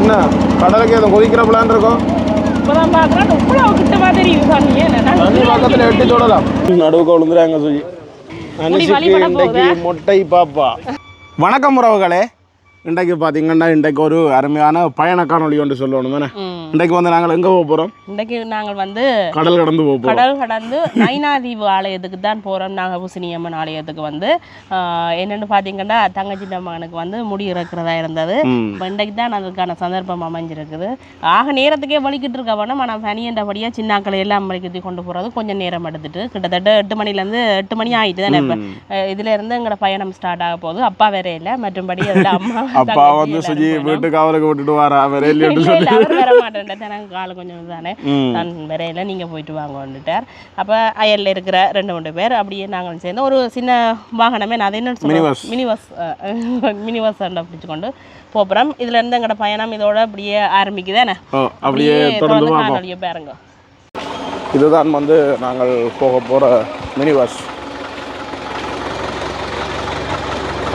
என்ன கடலுக்கு எதுவும் கொதிக்கிற பிளான் இருக்கும்? பக்கத்தில் எட்டி தொடலாம். நடுவுக்கு விழுந்துறாங்க சுஜி. அனுஷிக்கு இன்றைக்கு மொட்டை பாப்பா. வணக்கம் உறவுகளே. இன்றைக்கு பார்த்தீங்கன்னா இன்றைக்கு ஒரு அருமையான பயண காணொலி ஒன்று சொல்லணும் தானே. இன்றைக்கு வந்து நாங்கள் எங்கே போக போகிறோம்? இன்றைக்கு நாங்கள் வந்து கடல் கடந்து போக போகிறோம். கடல் கடந்து நைனாதீவு ஆலயத்துக்கு தான் போகிறோம். நாங்கள் பூசணியம்மன் ஆலயத்துக்கு வந்து என்னென்னு பார்த்தீங்கன்னா தங்கச்சி மகனுக்கு வந்து முடி இறக்குறதா இருந்தது. இப்போ இன்றைக்கு தான் அதுக்கான சந்தர்ப்பம் அமைஞ்சிருக்குது. ஆக நேரத்துக்கே வலிக்கிட்டு இருக்க வேணும். ஆனால் பனியண்டபடியாக சின்னாக்களை எல்லாம் வலிக்கத்தி கொண்டு போகிறது கொஞ்சம் நேரம் எடுத்துட்டு கிட்டத்தட்ட 8 மணிலேருந்து 8 மணி ஆகிட்டு தானே. இப்போ இதுலேருந்து எங்களோட பயணம் ஸ்டார்ட் ஆக போகுது. அப்பா வேற இல்லை, மற்றும்படி அதில் அம்மா அப்பா வந்து சுஜி வீட்டுக்கு அவருக்கு விட்டுட்டு வரா வேற வர மாட்டேன். எனக்கு காலம் கொஞ்சம் தானே நான் வரையில நீங்க போயிட்டு வாங்க வந்துட்டார். அப்ப அயல்ல இருக்கிற 2-3 பேர் அப்படியே நாங்கள் சேர்ந்து ஒரு சின்ன வாகனமே நான் என்ன மினிவஸ் பிடிச்சுக்கொண்டு போறோம். இதுல இருந்து எங்களோட பயணம் இதோட அப்படியே ஆரம்பிக்குதானே. அப்படியே தொடர்ந்து பாருங்க. இதுதான் வந்து நாங்கள் போக போற மினிவஸ்.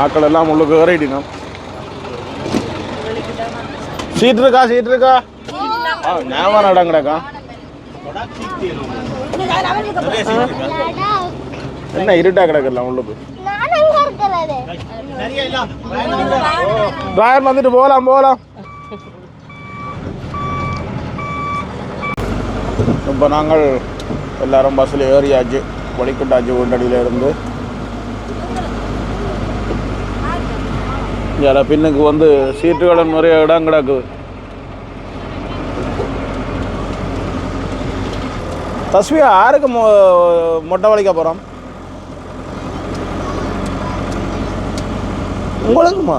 ஆக்கள் எல்லாம் உள்ளுக்கு ஏறிடணும். சீட் இருக்கா ஞாபகம் நடங்கடாக்கா. என்ன இருட்டா கிடக்கலாம் உள்ளுக்கு. டிரைவர் வந்துட்டு போகலாம். இப்போ நாங்கள் எல்லாரும் பஸ்ஸில் ஏறியாச்சு. வலிக்கட்டாச்சு வீட்டடியில் இருந்து. யாரா பின்னுக்கு வந்து சீட்டுகளும் நிறைய இடம் கிடக்குது. தஸ்வியா யாருக்கு மொட்டை வலிக்க போகிறோம்? உங்களுக்குமா?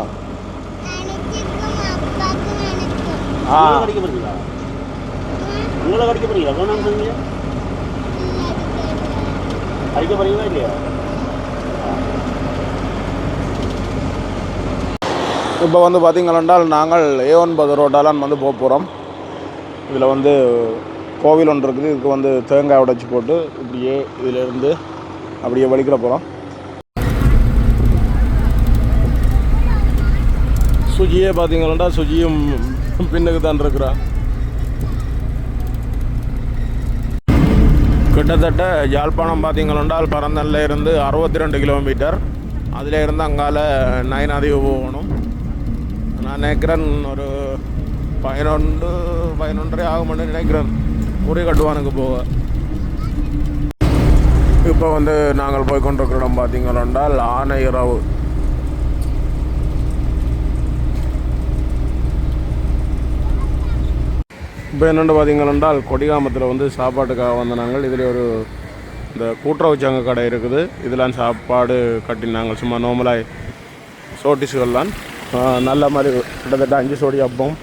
இப்போ வந்து பார்த்தீங்கன்னா நாங்கள் A9 ரோட்டாலாம் வந்து போக போகிறோம். இதில் வந்து கோவில் ஒன்று இருக்குது. இதுக்கு வந்து தேங்காய் உடைச்சி போட்டு இப்படியே இதிலேருந்து அப்படியே வலிக்கிற போகிறோம். சுஜியே பார்த்தீங்கன்னா சுஜியும் பின்னுக்கு தான் இருக்கிறா. கிட்டத்தட்ட யாழ்ப்பாணம் பார்த்தீங்கன்னா பரந்தல்ல இருந்து 62 கிலோமீட்டர். அதில் இருந்து அங்கால நைனாதீவு போகணும். நான் நினைக்கிறேன் ஒரு 11-11:30 ஆகும்னு நினைக்கிறேன் உரி கட்டுவானுக்கு போக. இப்போ வந்து நாங்கள் போய் கொண்டிருக்கிற இடம் பார்த்தீங்கன்னா ஆனையிறவு. இப்போ என்னென்னு பார்த்தீங்கன்னா கொடிகாமத்தில் வந்து சாப்பாட்டுக்காக வந்த நாங்கள் இதில் ஒரு இந்த கூட்டுறவு சங்க கடை இருக்குது. இதெல்லாம் சாப்பாடு கட்டி நாங்கள் சும்மா நார்மலாக சோட்டிஸுகள்லாம் நல்ல மாதிரி கிட்டத்தட்ட 5 சோடி அப்பம்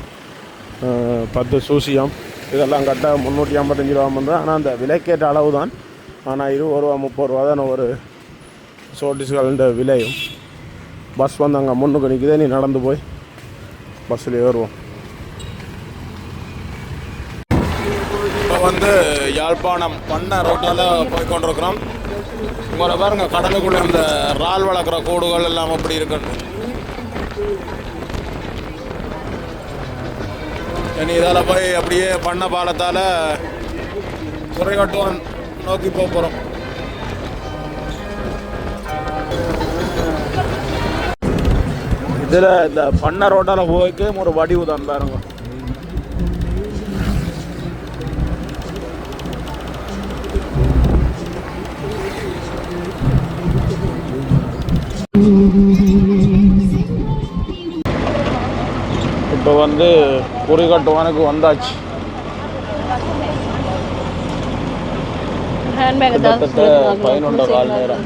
10 சூசியம் இதெல்லாம் கட்ட 355 ரூபா பண்ணுறேன். ஆனால் அந்த விலைக்கேற்ற அளவு தான். ஆனால் 20 ரூபா 30 ரூபா தான் ஒரு சோட்டிஸுகளின் விலையும். பஸ் வந்து அங்கே முன்னுக்கு நிற்குதே, நீ நடந்து போய் பஸ்ஸில் ஏறுவோம். இப்போ வந்து யாழ்ப்பாணம் பண்ண ரோட்டில் போய் கொண்டிருக்கிறோம். உங்களை பாருங்க கடலுக்குள்ளே அந்த இறால் வளர்க்குற கூடுகள் எல்லாம் அப்படி இருக்குன்னு. இனி இதால் போய் அப்படியே பண்ண பாலத்தால் குறைகட்டுவான் நோக்கி போக போகிறோம். இதில் இந்த பண்ண ரோட்டால் போய்க்கு ஒரு வடிவு தான் பாருங்க. இப்போ வந்து குறிகட்டுவானுக்கு வந்தாச்சு. கிட்டத்தட்ட 11 கால் நேரம்.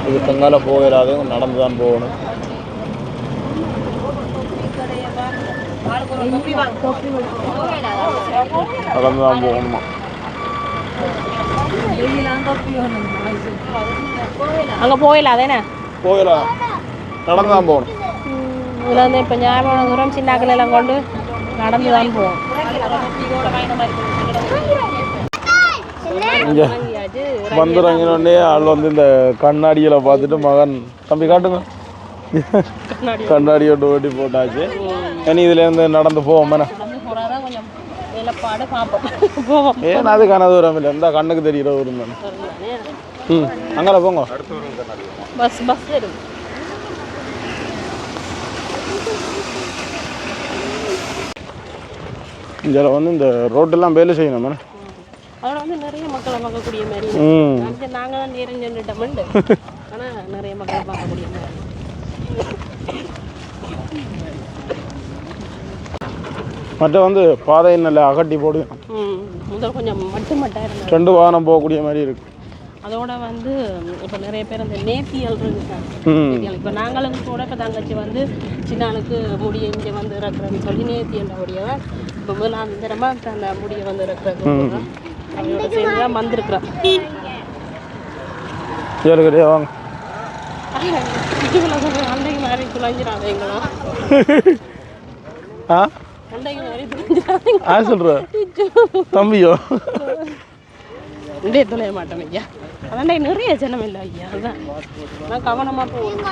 இது தங்கால போயிடாது, நடந்து தான் போகணும். நடந்து தான் போகணுமா? அங்கே போயிடலாம் தானே? போயிடலாம், நடந்து தான் போகணும். இதில் வந்து இப்போ ஞாபகம் தூரம் சின்னாக்கள் எல்லாம் கொண்டு நடந்து தான் போவோம். இங்கே வந்துடுறோன்னே ஆள் வந்து இந்த கண்ணாடியில் பார்த்துட்டு மகன் தம்பி காட்டுங்க கண்ணாடியோட ஓட்டி போட்டாச்சு. இனி இதுலேருந்து நடந்து போவோம் மேடம். நடந்து போகிறாதான் கொஞ்சம் வேலைப்பாடு பார்ப்போம் போவோம். ஏன் அதுக்கான தூரம் இல்லை, இந்த கண்ணுக்கு தெரிகிற ஊரும் தானே. அங்கே போங்க. பஸ் பஸ் இருக்கு. இதில் வந்து இந்த ரோட்டெல்லாம் வேலை செய்யணும் மேடம். அவரை வந்து நிறைய மக்களை பார்க்கக்கூடிய மாதிரி நாங்கள் தான் நேரம் சென்றுட்டோம்ண்டு. ஆனால் நிறைய மக்களை பார்க்கக்கூடிய மாதிரி. மற்ற வந்து பாதை நல்ல அகட்டி போடும். முதல் கொஞ்சம் மட்டாக இருந்தது. 2 வாகனம் போகக்கூடிய மாதிரி இருக்கு. அதோட வந்து இப்போ நிறைய பேர் அந்த நேர்த்தியல் இருந்துட்டாங்க. இப்போ நாங்களும் கூட இப்போ தங்கச்சி வந்து சின்னானுக்கு முடியை இங்கே வந்து இறக்குறேன்னு சொல்லி நேர்த்தியண்டபடியா இப்போ முதலாம் தரமாக அந்த முடியை வந்து இறக்குறது அவங்களோட சேர்ந்து தான் வந்திருக்கிறோம். சரி கிடையாது வாங்க. அன்றைக்கு மாதிரி துளைஞ்சிடாத எங்களும் அன்றைக்கு மாதிரி துளைஞ்சிடாதீங்க சொல்கிற தம்பியோ இதே துளைய மாட்டோம் ஐயா. அதான் நிறைய ஜனம் இல்லை ஐயா. அதுதான் நான் கவனமாக போகணும்.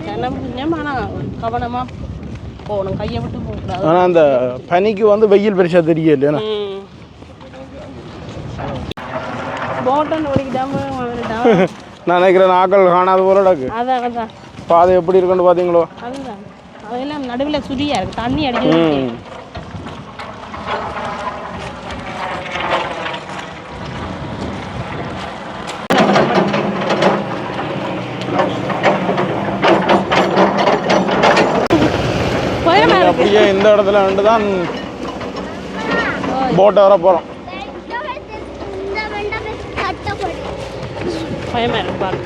ஜனம் ஆனால் கவனமாக போகணும், கையை விட்டு போகக்கூடாது. ஆனால் அந்த பனிக்கு வந்து வெயில் பெருசாக தெரியல இல்லையா? போட்டோன்னு ஓடிக்கிட்டாம நான் நினைக்கிறேன் ஆக்கள் காணாத போல இருக்கு. அதான் அதான் பாதை எப்படி இருக்குன்னு பார்த்தீங்களோ? அதுதான் அதெல்லாம் நடுவில் சுதியாக இருக்குது, தண்ணி அடிச்சு. அப்படியே இந்த இடத்துல வந்து தான் போட்டை வர போகிறோம். பயமா இருக்கு பாரு.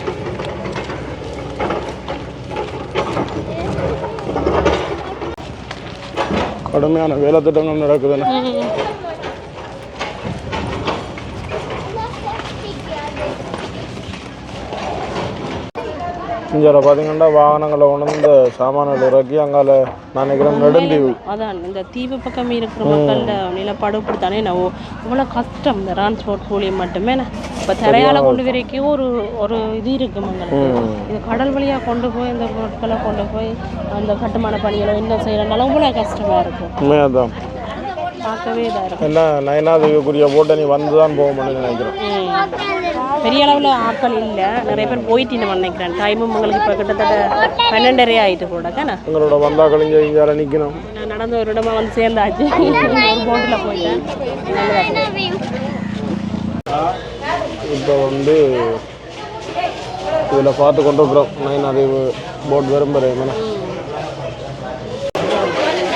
கடுமையான வேலை திட்டங்கள் நடக்குதுன்னு இங்கே பார்த்தீங்கன்னா வாகனங்களை கொண்டு இந்த சாமான்கள் இறக்கி அங்கால நான் நினைக்கிறேன் நெடுந்தீவு. அதான் இந்த தீவு பக்கம் இருக்கிற மக்கள் நிலப்பாடு இப்படித்தானே நான் இவ்வளோ கஷ்டம் இந்த டிரான்ஸ்போர்ட் கூலியம் மட்டுமே. இப்போ தரையால் கொண்டு வரைக்கும் ஒரு இது இருக்குது மங்களுக்கு. இது கடல் வழியாக கொண்டு போய் இந்த பொருட்களை கொண்டு போய் அந்த கட்டுமான பணிகளை என்ன செய்யறதுனால இவ்வளோ கஷ்டமாக இருக்கும். உண்மையாதான் பார்க்கவே இதாக இருக்கும். என்ன நயனாதேவிக்குரிய போட்டை நீ வந்து தான் போகணும்னு நினைக்கிறேன். பெரிய அளவில் ஆட்கள் இல்லை, நிறைய பேர் போயிட்டு நினைக்கிறேன். டைமும் உங்களுக்கு இப்போ கிட்டத்தட்ட 12:30 ஆகிட்டு கூட தானே. எங்களோட வந்தாக்கள் இங்கே நிற்கணும். நான் நடந்த ஒரு இடமா வந்து சேர்ந்தாச்சு. ஒரு போட்டில் போயிட்டேன். இப்போ வந்து இதில் பார்த்து கொண்டு இருக்கிறோம் நயனாதேவி போட் விரும்புகிறேன்.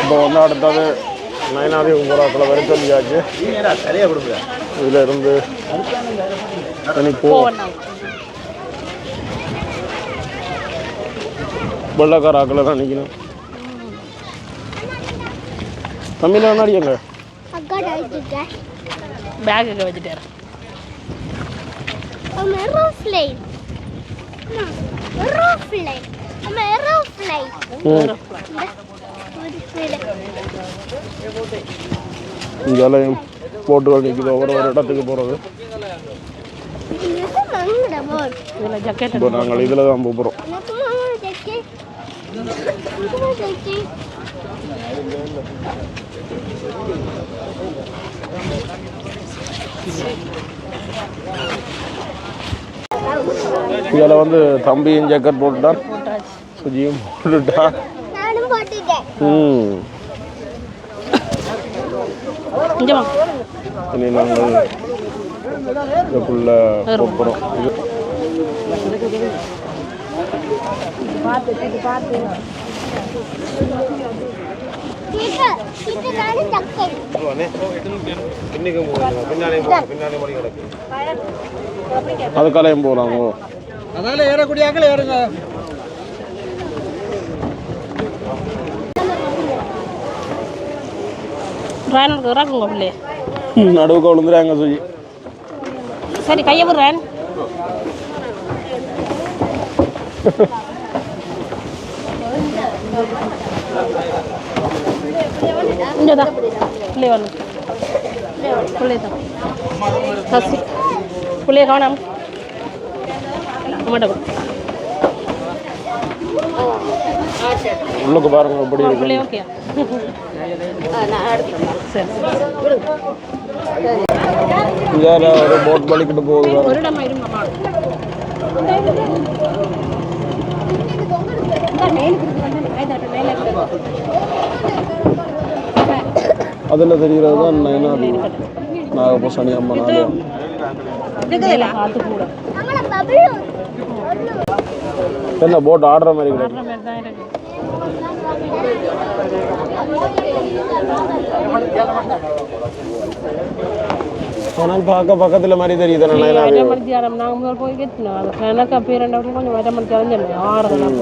இப்போ வந்து அடுத்தது நயனாதேவி போராட்டில் வர சொல்லியாச்சு. இதில் இருந்து வெள்ளக்கார ஆக்களை தான் நிற்கணும். தமிழில் வந்து அடிக்கங்க பேக்கு வச்சுட்டாரு. இங்கேயும் போட்டுகள் நிற்குது ஒவ்வொரு இடத்துக்கு போகிறது. இப்போ நாங்கள் இதில் தான் போகிறோம். இதில் வந்து தம்பியும் ஜாக்கெட் போட்டுட்டான், சுஜியும் போட்டுட்டான். இனி நாங்கள் இதுக்குள்ள போகிறோம். அதுக்காலையும் போகலாமோ? அதனால ஏறக்கூடிய ஆக்கள் ஏறுங்க. நடுவுக்கு விழுந்துறாங்க சுஜி. சரி கையை விடுறேன். இங்கதான் பிள்ளை வரணும். பிள்ளை தான் சசி பிள்ளைய கவனம் மாட்டேன். உள்ளுக்கு பாருங்க எப்படி இருக்கு. ஓகே இதால ஒரு போட் வலிக்கிட்டு போகுது. ஒரு இடம் இருமாமா அதில் தெரிகிறது தான் நயனாதி நாகபூசணி அம்மன் ஆலயம். என்ன போட் ஆடுற மாதிரி கிடையாது. ஆனால் பார்க்க பக்கத்தில் மாதிரி தெரியுது. நாங்கள் முதல் போய் கேட்டோம் அது எனக்கு அப்போ 2 கொஞ்சம் வர மணி தெரிஞ்சு ஆறுதலாம்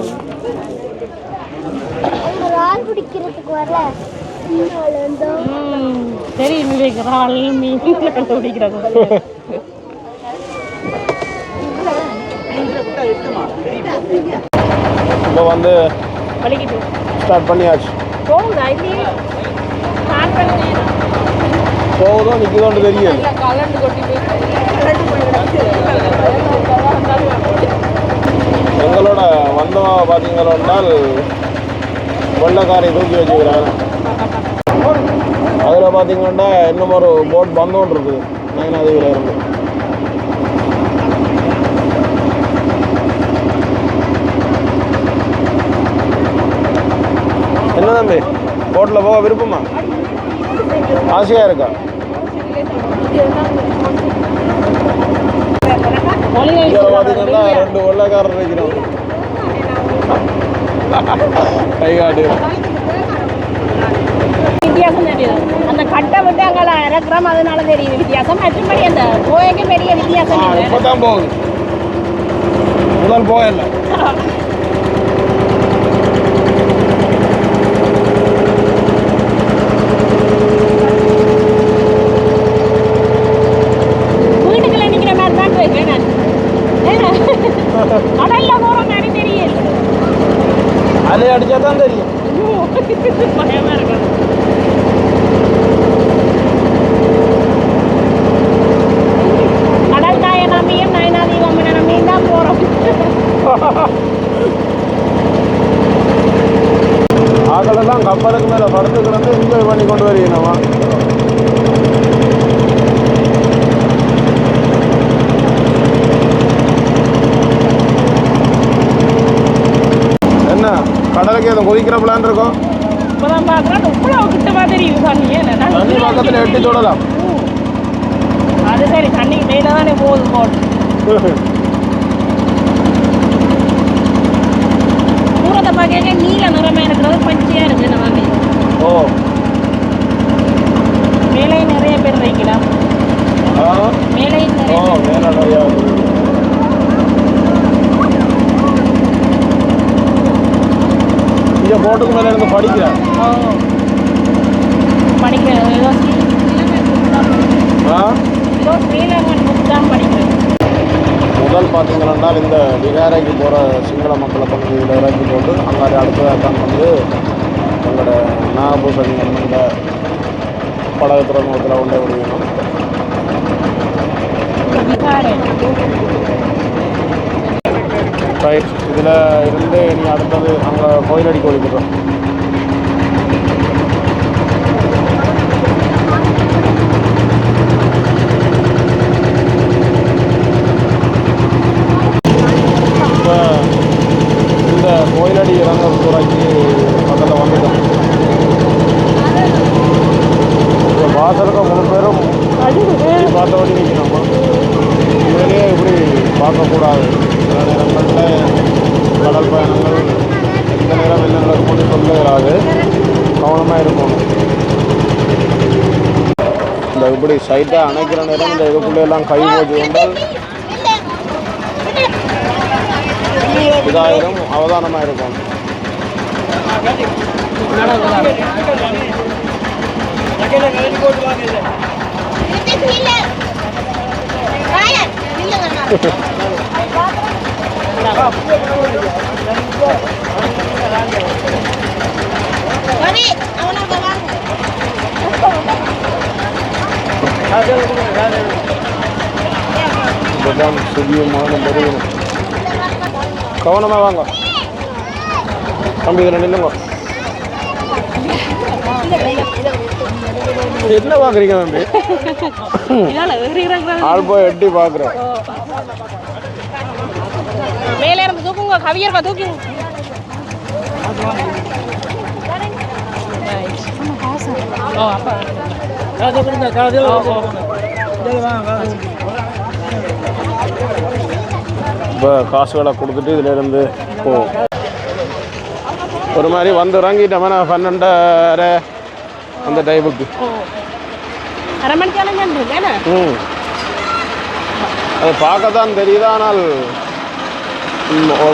சரி விவேக்கிறாள் மீன் கண்டுபிடிக்கிறாங்க. இப்போ வந்து ஸ்டார்ட் பண்ணியாச்சு. போகுதா இல்லையே போகுதோ நிற்குதோன்னு தெரியல. கலண்டு கொட்டி எங்களோட வந்தவா பார்த்தீங்களோன்னால் வெள்ளக்காரை தூக்கி வச்சுக்கிறாங்க. அதில் பார்த்தீங்கன்னா இன்னும் ஒரு போட் பந்தோன்னு இருக்குது நயனாதேவியில் இருந்து. என்ன தம்பி போட்டில் போக விருப்பமா? ஆசையாக இருக்கா? பார்த்தீங்கன்னா 2 வெள்ளக்காரர் இருக்கிறோம். கைகாடு வித்தியாசம் தெரியும். அந்த கட்டை விட்டு அங்கே இறக்குறோம் அதனால தெரியுது வித்தியாசம். மற்றபடி அந்த போயக்கு பெரிய வித்தியாசம் இல்லை. இப்போ தான் போகுது, முதல் போகல. வீட்டுக்குள்ள நிற்கிற மாதிரி தான் இருக்கேன் நான். கடல்ல போகிற மாதிரி தெரியல. அலை அடிச்சா தான் தெரியும். பயமா இருக்கு. கடல் தாயை நம்பியும் நயனாதி அம்மனை நம்பியும் தான் போறோம். ஆக்களெல்லாம் கப்பலுக்கு மேலே படுத்து கிடந்து என்ஜாய் பண்ணி கொண்டு வரீங்கம்மா. என்ன கடலுக்கு எதுவும் குதிக்கிற பிளான் இருக்கும்? இப்பதான் பார்க்குறேன் இவ்வளோ கிட்ட மாதிரி தண்ணி பக்கத்தில் எட்டி தொடலாம். அது சரி தண்ணிக்கு மேலே தானே போகுது போட். தூரத்தை பார்க்க நீல நிறமே இருக்கிறது பச்சையாக இருக்குது நம்ம. ஓ மேலே நிறைய பேர் வைக்கலாம். மேலே மேலே நிறையா இங்கே போட்டுக்கு மேலே இருந்து படிக்கிறேன். படிக்கிறேன் ஏதோ ஸ்ரீலங்கன் புக் தான் படிக்கிறேன். முதல் பார்த்தீங்கன்னா இந்த விகாரைக்கு போகிற சிங்கள மக்களை கொண்டு இதில் இறக்கி போட்டு அங்கே அடுத்ததாக தான் வந்து எங்களோட நாகபூசணி அம்மன் படகு துறைமுகத்தில் கொண்டே விடுவீங்க. ரைட், இதில் இருந்து நீ அடுத்தது அங்கே கோயிலடி கோழிக்கிறோம். இப்போ இந்த கோயிலடி இறங்குற துறைக்கு பக்கத்தில் வந்துட்டோம். இப்போ வாசலுக்கு 3 பேரும் பார்த்தபடி நிற்கணுமா? உண்மையிலேயே இப்படி பார்க்கக்கூடாது. சில நேரங்களில் கடல் பயணங்கள் எந்த நேரம் என்ன கொண்டு சொல்லுகிறாது, கவனமாக இருக்கணும். இந்த இப்படி சைட்டாக அணைக்கிற நேரம் இந்த இதுக்குள்ளே எல்லாம் கை போச்சு கொண்டால் இதாயிரம், அவதானமாக இருக்கும். இதுதான் சுகியமான பெருகணும். கவனமாக வாங்க. தம்பி இதில் நில்லுங்க. என்ன பார்க்குறீங்க தம்பி? ஆள் போய் எட்டி பார்க்குறேன். மேலே இருந்து தூக்குங்க, கவியர்வா தூக்குங்க. ஓ அப்பா இப்போ காசுகளை கொடுத்துட்டு இதிலேருந்து போவோம். ஒரு மாதிரி வந்து இறங்கிட்டோம்னா 12:30 அந்த டைமுக்கு. அரை மணிக்காலம் இருக்கேன். அது பார்க்கத்தான் தெரியுது, ஆனால்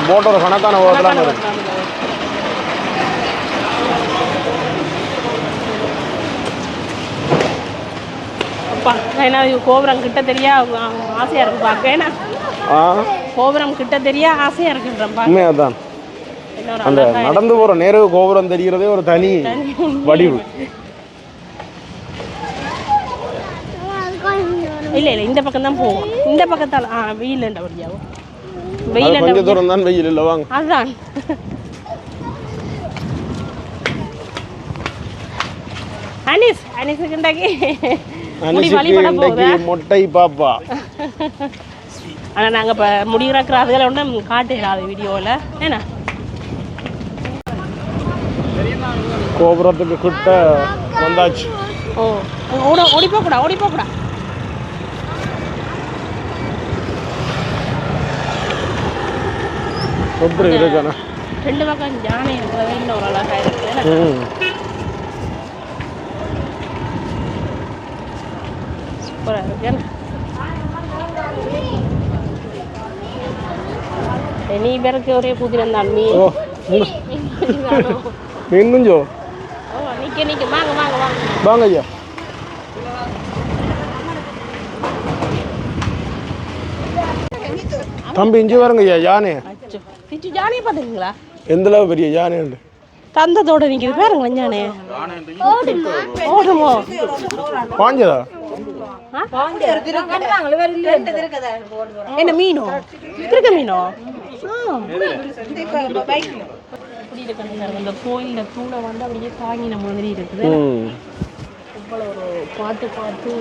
போட்டோட கணக்கான ஓட்டலாம் இருக்கு. ஏன்னா கோபுரம் கிட்ட தெரியா ஆசையா இருக்கு பார்க்க. ஏன்னா கோபுரம் கிட்ட தெரியா ஆசையா இருக்குன்றப்பா. உண்மையாதான் அந்த நடந்து போற நேரு கோபுரம் தெரிகிறதே ஒரு தனி வடிவு. இல்ல இல்ல இந்த பக்கம் தான் போவோம். இந்த பக்கத்தால் வெயில் வழியாகும். வெயில் கொஞ்சம் தூரம் தான், வெயில் இல்லை வாங்க. அதுதான் அனிஸ் அனிஸுக்கு மொட்டை பாப்பா. ஆனால் நாங்கள் இப்போ முடிகிறக்கிற அதில் ஒன்றும் காட்டிடாது வீடியோவில். ஏன்னா கோபுரத்துக்கு கிட்ட வந்தாச்சு. ஓ ஓடி போகக்கூடா, ஓடி போகக்கூடா. எப்படி இருக்கானே ரெண்டு பக்கம் ஜானை இருக்கிறது இன்னும் ஒரு அழகாக இருக்கு. சூப்பராக இருக்கு. நீ பேருக்கு ஒரே குதிரந்தான் மீன். மீன் குஞ்சோ? நிக்க நிக்க வாங்க வாங்க வாங்க வாங்க ஐயா. தம்பி இஞ்சி வருங்க ஐயா. யானை யானையை பார்த்துருக்கீங்களா? எந்த அளவு பெரிய யானை உண்டு. தந்தத்தோட நிற்கிது பாருங்க யானை. ஓடுமோ பாஞ்சதா? என்ன மீனோ? திருக்க மீனோ? இந்த கோயில தூளை வந்து அப்படியே தாங்கின மாதிரி இருக்குது. இவ்வளோ ஒரு பாட்டு பாட்டு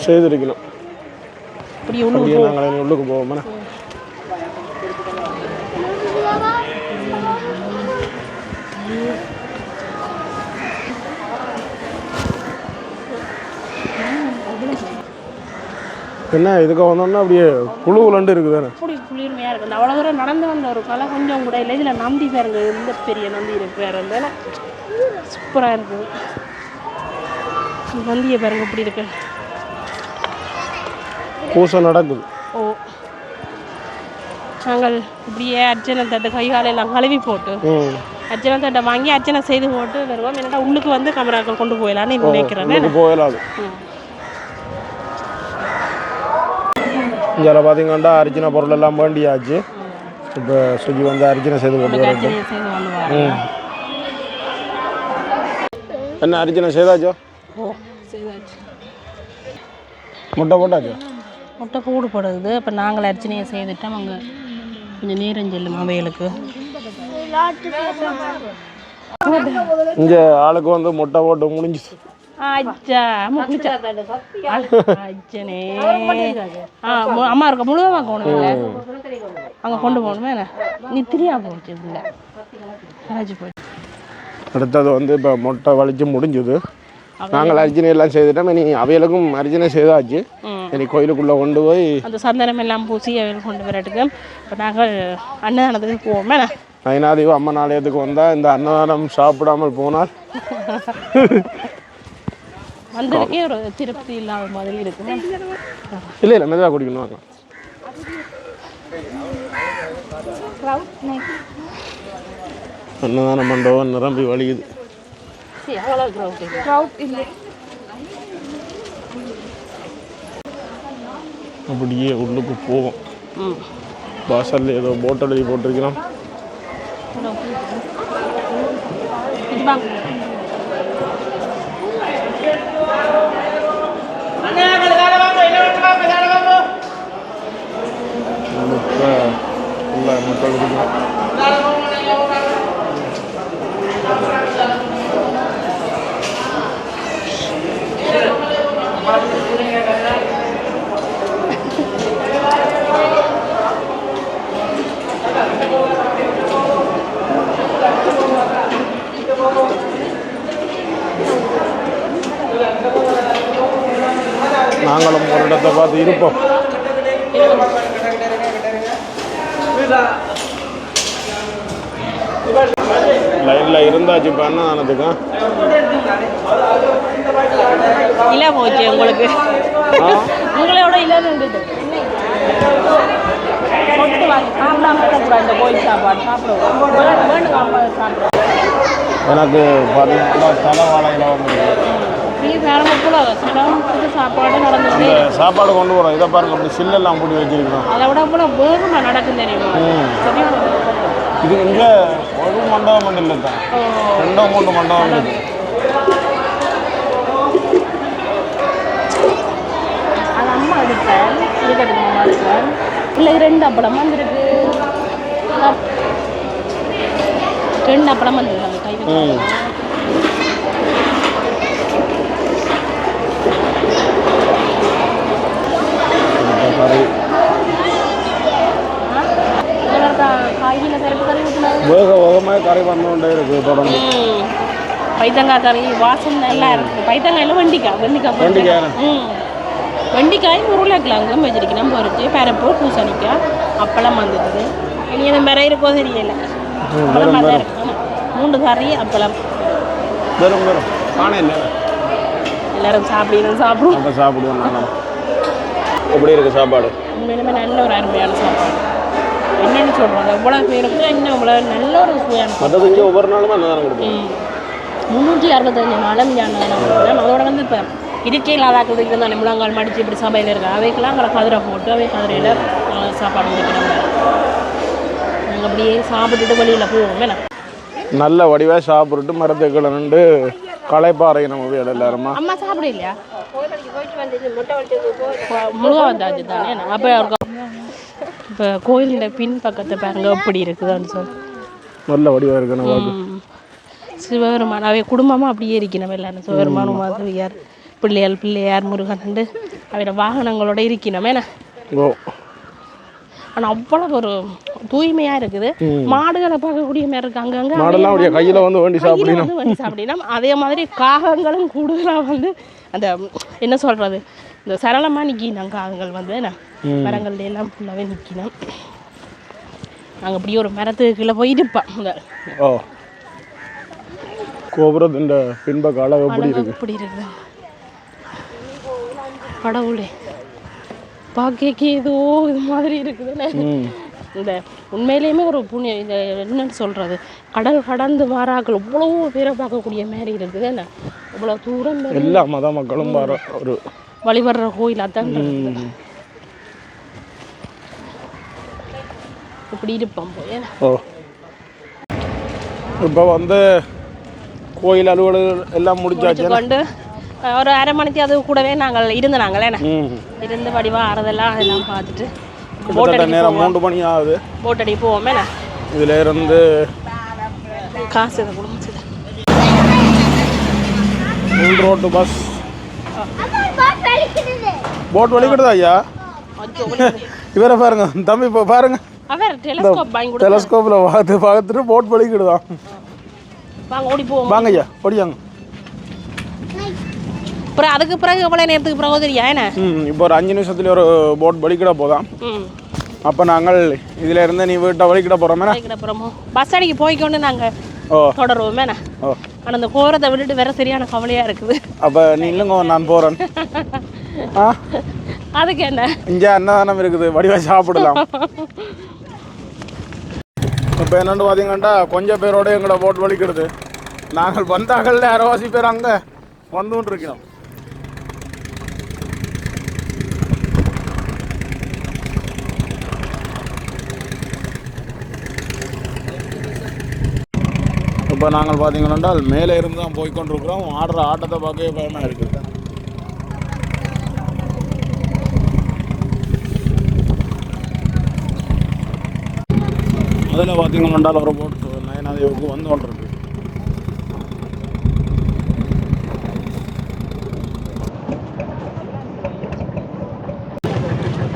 செய்திருக்கணும். இப்படி ஒன்று உள்ளுக்கு போவோம். என்ன இதுக்கு வந்தோம்னா அப்படியே குழு குழண்டு இருக்குதானே. அப்படி குளிர்மையாக இருக்குது. அவ்வளோ தூரம் நடந்து வந்த ஒரு கலை கொஞ்சம் கூட இல்லை. இதில் நந்தி பாருங்க, இந்த பெரிய நந்தி இருக்கு வேறு இருந்தால சூப்பராக இருக்குது. நந்தியை பாருங்க இப்படி இருக்கு. பூசை நடக்குது. ஓ நாங்கள் இப்படியே அர்ச்சனை தட்டை கைகாலெல்லாம் கழுவி போட்டு அர்ச்சனை தட்டை வாங்கி அர்ச்சனை செய்து போட்டு வருவோம். என்னடா உள்ளுக்கு வந்து கேமராக்கள் கொண்டு போயிடலான்னு நினைக்கிறேன். போயிடாது. இங்கே பார்த்தீங்கன்னா அர்ச்சனை பொருள் எல்லாம் வேண்டியாச்சு. இப்போ சுஜி வந்து அர்ச்சனை செய்து கொண்டு என்ன அர்ச்சனை செய்தாச்சோ? முட்டை போட்டாச்சோ? முட்டை கூடு போடுது. இப்போ நாங்கள் அர்ச்சனையை செய்துட்டோம். அங்கே கொஞ்சம் நேரம் செல்லும் அவைகளுக்கு. இங்கே ஆளுக்கு வந்து முட்டை போட்டு முடிஞ்சுது. அம்மா இருக்க முழுவதும் போகணும். அங்கே கொண்டு போகணுமே. நீ திரியா போச்சு இல்லை போய். அடுத்தது வந்து இப்போ முட்டை வலிச்சு முடிஞ்சுது. நாங்கள் அர்ச்சனை எல்லாம் செய்துட்டோம். இனி அவைகளுக்கும் அர்ச்சனை செய்தாச்சு. இனி கோயிலுக்குள்ளே கொண்டு போய் அந்த சந்தனம் எல்லாம் பூசி அவைகள் கொண்டு வரட்டுக்கு இப்போ நாங்கள் அன்னதானத்துக்கு போவோமே. ஐநாதீவு அம்மன் ஆலயத்துக்கு வந்தால் இந்த அன்னதானம் சாப்பிடாமல் போனால் வந்ததுக்கே ஒரு திருப்தி இல்லாத மாதிரி இருக்குங்க. இல்லை இல்லை மெதுவாக குடிக்கணும். வாங்க. அன்னதான மண்டபம் நிரம்பி வழியுது. அப்படியே உள்ளுக்கு போவோம். வாசல்ல ஏதோ போட்டல் எழுதி போட்டிருக்கிறோம். மக்கள் நாங்களும் ஒரு இடத்தை பார்த்து இருப்போம். லைனில் இருந்தாச்சு இப்போ என்ன ஆனதுக்கா இல்லை போச்சு உங்களுக்கு உங்களோட இல்லைன்னு சொட்டு வாங்கி சாப்பிடாம இருக்கக்கூடாது. இந்த கோயில் சாப்பாடு சாப்பிடுவோம் வேணும் சாப்பிடுவோம். எனக்கு பார்த்தீங்கன்னா தலைவாழையில் வந்து சாப்பாடு நடந்து அந்த சாப்பாடு கொண்டு வரோம். இதை பாருங்க அப்படி சில்லெல்லாம் போட்டு வச்சிருக்கிறோம். அதை விட கூட வேகமா நடக்கும் தெரியுமா? இது இங்கே ஒரு மண்டபம் இல்லை தான், 2-3 மண்டபம் இருக்குது. அது அம்மா எடுப்பேன் இருக்கட்டும் அம்மா எடுப்பேன். இல்லை 2 அப்பளம் வந்துருக்கு, 2 அப்பளம் வந்துருக்கு. அந்த கை காய்கறியில் கருப்பு கறி ஊற்றினாங்க. வேகமாக கறி வந்துகிட்டே இருக்குது தொடர்ந்து. பைத்தங்காய் கறி வாசம் நல்லா இருக்குது. பைத்தங்காயில் வெண்டிக்காய் வெண்டிக்காய் உருளைக்கிழங்கும் வச்சிருக்கணும் பொறிச்சு பருப்பு பூசணிக்காய் அப்பளம் வந்துடுது. இனி அந்த மாதிரி இருக்கோ தெரியல. அப்பளம் தான் இருக்கு. 3 கறி அப்பளம் வெறும் வெறும் காணையில் எல்லாரும் சாப்பிடுவோம். சாப்பிடுவோம். நானும் எப்படி இருக்குது சாப்பாடு? உண்மையிலுமே நல்ல ஒரு அருமையான சாப்பாடு. என்னென்னு சொல்கிறாங்க எவ்வளோ பேருக்கு இன்னும் இவ்வளோ நல்ல ஒரு சுவையான சாப்பாடு. ஒவ்வொரு நாளும் அன்னதானம் கொடுப்போம். 365 நாளும் அன்னதானம். அதோட வந்து இப்போ இருக்கே இல்லாதாக்கள் இருந்தால் முழங்கால் மடித்து இப்படி சபையில் இருக்காங்க. அவைக்கெல்லாம் அங்கே கதிரை போட்டு அவை கதிரையில் சாப்பாடு முடிக்கணும். நாங்கள் அப்படியே சாப்பிட்டுட்டு வெளியில் போவோம். வேணா நல்ல வடிவாக சாப்பிட்டுட்டு மரத்துக்களை நின்று களைப்பாறை நம்ம வீடு எல்லாருமா. அம்மா சாப்பிட இல்லையா? முழுவா வந்தாச்சு தானே. அப்போ இப்போ கோயிலில் பின் பக்கத்தை பாருங்க எப்படி இருக்குதுன்னு சொல்லி நல்ல வடிவாக இருக்கு. சிவபெருமான் அவை குடும்பமாக அப்படியே இருக்கணும். எல்லாரும் சிவபெருமானும் மாதவியார் பிள்ளையார் முருகன் அவரோட வாகனங்களோட இருக்கணும். ஏன்னா ஆனால் அவ்வளோ ஒரு தூய்மையாக இருக்குது. மாடுகளை பார்க்கக்கூடிய மாதிரி இருக்கு. அங்கங்கே கையில் வந்து வண்டி சாப்பிடணும். அதே மாதிரி காகங்களும் கூடுதலாக வந்து அந்த என்ன சொல்கிறது இந்த சரளமாக நிற்கினோம். காகங்கள் வந்து என்ன மரங்கள்ல எல்லாம் ஃபுல்லாகவே நிற்கணும். நாங்கள் அப்படியே ஒரு மரத்துக்கு கீழே போய் இருப்போம். இந்த கோபுரத்தின் பின்பக்க அழகு எப்படி இருக்குது கடவுளே. பார்க்க ஏதோ இது மாதிரி இருக்குதுன்னு இந்த உண்மையிலேயுமே ஒரு புண்ணியம். இந்த என்னன்னு சொல்கிறது கடல் கடந்து வாராக்கள் இவ்வளோ பேரை பார்க்கக்கூடிய மாதிரி இருக்குது. என்ன இவ்வளோ தூரம் எல்லா மத மக்களும் ஒரு வழிபடுற கோயில் அதான் இப்படி இருப்போம். இப்போ வந்து கோயில் அலுவலகம் எல்லாம் முடிச்சாச்சு. கொண்டு ஒரு அரை மணிக்கு அது கூடவே நாங்கள் இருந்தாங்களே இருந்து வடிவாக ஆறதெல்லாம் அதெல்லாம் பார்த்துட்டு நேரம் 3 மணி ஆகுது. போட் அடி போவோமே. இதில் இருந்து காசு இதை கொடுங்க. ரோட்டு பஸ் போட் வலிக்கிடுதா ஐயா? இவரை பாருங்க தம்பி, இப்போ பாருங்க டெலஸ்கோப்பில் பார்த்துட்டு போட் வலிக்கிடுதான். வாங்க ஐயா ஓடியாங்க. அப்புறம் அதுக்கு பிறகு எவ்வளோ நேரத்துக்கு பிறகு தெரியா? என்ன இப்போ ஒரு 5 நிமிஷத்துல ஒரு போட் வலிக்கிட போதான். அப்போ நாங்கள் இதில் இருந்து நீ வீட்டை வலிக்கிட போகிறோமோ பஸ் அடிக்கு போய்க்கொண்டு நாங்கள் தொடருவோமே. ஆனால் அந்த கோரத்தை விட்டுட்டு வேற சரியான கவலையாக இருக்குது. அப்போ நீ இல்லைங்க நான் போகிறேன். அதுக்கு என்ன இங்கே அன்னதானம் இருக்குது, வடிவாக சாப்பிடலாம். இப்போ என்னென்னு பார்த்தீங்கன்னா கொஞ்சம் பேரோட எங்களோட போட் வலிக்கிறது. நாங்கள் வந்தாங்கல்ல அரைவாசி பேர் அங்கே வந்துட்டு இருக்கிறோம். இப்போ நாங்கள் பார்த்தீங்கன்னா மேலே இருந்து தான் போய்கொண்டிருக்கிறோம். ஆடுற ஆட்டத்தை பார்க்கவே பயமாக இருக்குது. அதில் பார்த்தீங்கன்னா ஒரு போட்டு நயனாதேவுக்கு வந்து கொண்டிருக்கு.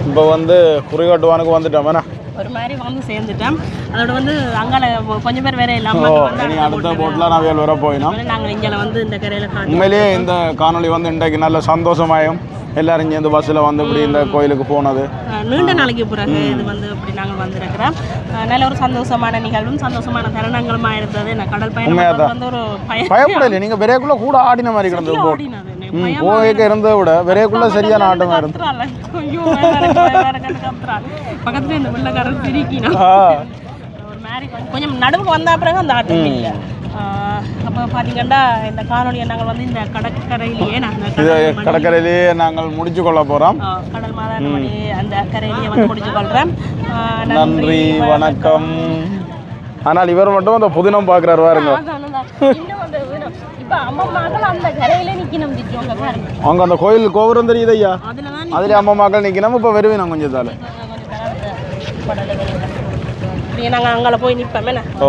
இப்போ வந்து குறிகாட்டுவானுக்கு வந்துட்டோம். வேணா ஒரு மாதிரி வந்து சேர்ந்துட்டோம். அதோட வந்து அங்கே கொஞ்சம் பேர் வேற இல்லாமல் அடுத்த போட்டில் நான் வேறு வர போயினோம். நாங்கள் இங்கே வந்து இந்த கரையில் உண்மையிலேயே இந்த காணொலி வந்து இன்றைக்கு நல்ல சந்தோஷமாயும் எல்லாரும் சேர்ந்து பஸ்ஸில் வந்து இப்படி இந்த கோயிலுக்கு போனது நீண்ட நாளைக்கு பிறகு இது வந்து இப்படி நாங்கள் வந்திருக்கிறோம். நல்ல ஒரு சந்தோஷமான நிகழ்வும் சந்தோஷமான தருணங்களுமா இருந்தது. நான் கடல் பயணம் வந்து ஒரு பயப்படலை. நீங்கள் விரைக்குள்ள கூட ஆடின மாதிரி கிடந்தது போய்க்க இருந்ததை விட விரைக்குள்ள சரியான ஆட்டமாக இருந்தது. பக்கத்துல இந்த வெள்ளக்காரன் பிரிக்கினா ஒரு மாதிரி கொஞ்சம் நடுவுக்கு வந்த பிறகு அந்த ஆட்டம் இல்லை. அப்போ பார்த்தீங்கன்னா இந்த காணொலியை நாங்கள் வந்து இந்த கடற்கரையிலேயே நாங்கள் முடிச்சு கொள்ள போகிறோம். கடல் மாதானமணி அந்த கரையிலேயே வந்து முடிச்சு கொள்கிறோம். நன்றி, வணக்கம். ஆனால் இவர் மட்டும் அந்த புதினம் பார்க்குறாரு பாருங்க. அங்கே அந்த கோயில் கோபுரம் தெரியுது ஐயா, அதில் அம்மா மக்கள் நிற்கணும். இப்போ வருவேன் கொஞ்சம் தாள் நாங்கள் அங்கே போய் நிற்போமே. ஓ